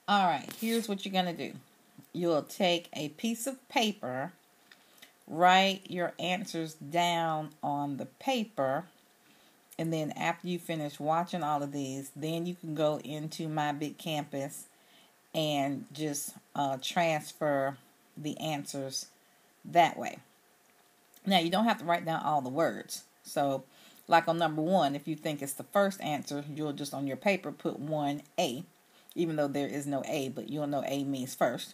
All right, here's what you're going to do. You'll take a piece of paper, write your answers down on the paper, and then after you finish watching all of these, then you can go into My Big Campus and just transfer the answers that way. Now, you don't have to write down all the words. So, like on number 1, if you think it's the first answer, you'll just on your paper put 1A, even though there is no A, but you'll know A means first.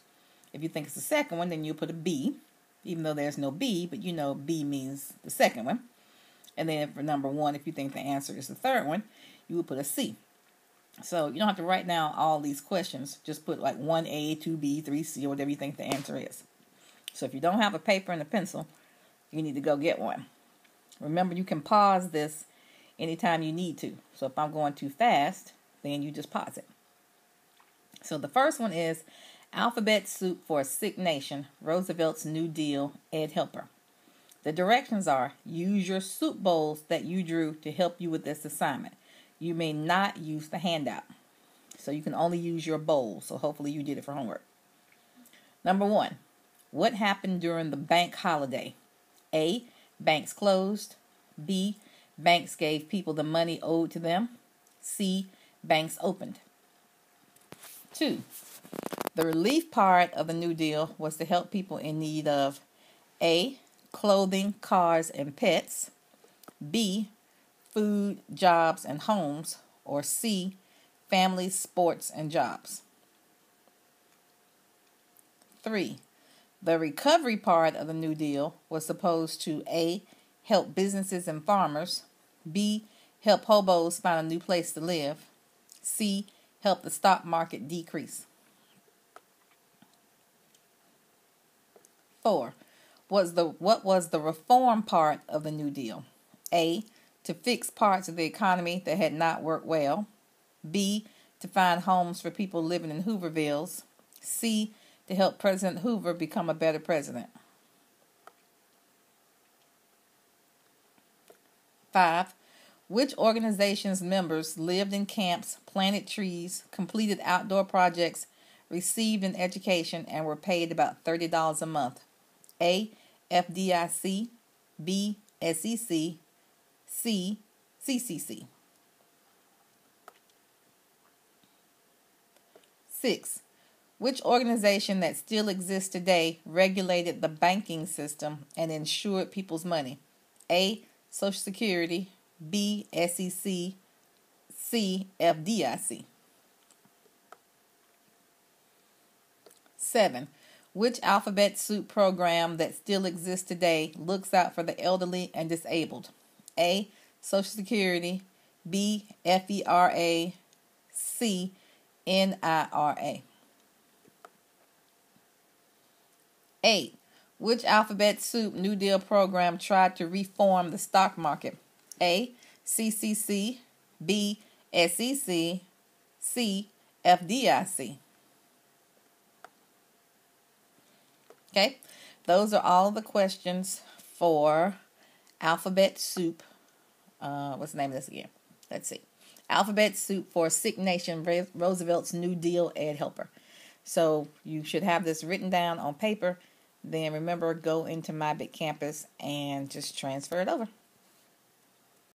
If you think it's the second one, then you'll put a B, even though there's no B, but you know B means the second one. And then for number 1, if you think the answer is the third one, you will put a C. So you don't have to write down all these questions. Just put like 1A, 2B, 3C, or whatever you think the answer is. So if you don't have a paper and a pencil, you need to go get one. Remember, you can pause this anytime you need to. So if I'm going too fast, then you just pause it. So the first one is Alphabet Soup for a Sick Nation, Roosevelt's New Deal, Edhelper. The directions are, use your soup bowls that you drew to help you with this assignment. You may not use the handout. So you can only use your bowl. So hopefully you did it for homework. Number 1, what happened during the bank holiday? A, banks closed. B, banks gave people the money owed to them. C, banks opened. 2, the relief part of the New Deal was to help people in need of A, clothing, cars, and pets. B, food, jobs, and homes. Or C, families, sports, and jobs. 3, the recovery part of the New Deal was supposed to A, help businesses and farmers. B, help hobos find a new place to live. C, help the stock market decrease. 4, what was the reform part of the New Deal? A, to fix parts of the economy that had not worked well. B, to find homes for people living in Hoovervilles. C, to help President Hoover become a better president. 5, which organization's members lived in camps, planted trees, completed outdoor projects, received an education, and were paid about $30 a month? A, FDIC. B, SEC. C, CCC. 6, which organization that still exists today regulated the banking system and insured people's money? A, Social Security. B, SEC. C, FDIC. 7, which Alphabet Soup program that still exists today looks out for the elderly and disabled? A, Social Security. B, FERA. C, NIRA. 8, which Alphabet Soup New Deal program tried to reform the stock market? A, CCC. B, SEC. C, FDIC. Okay, those are all the questions for Alphabet Soup. What's the name of this again? Let's see. Alphabet Soup for a Sick Nation, Roosevelt's New Deal, Edhelper. So you should have this written down on paper. Then remember, go into My Big Campus and just transfer it over.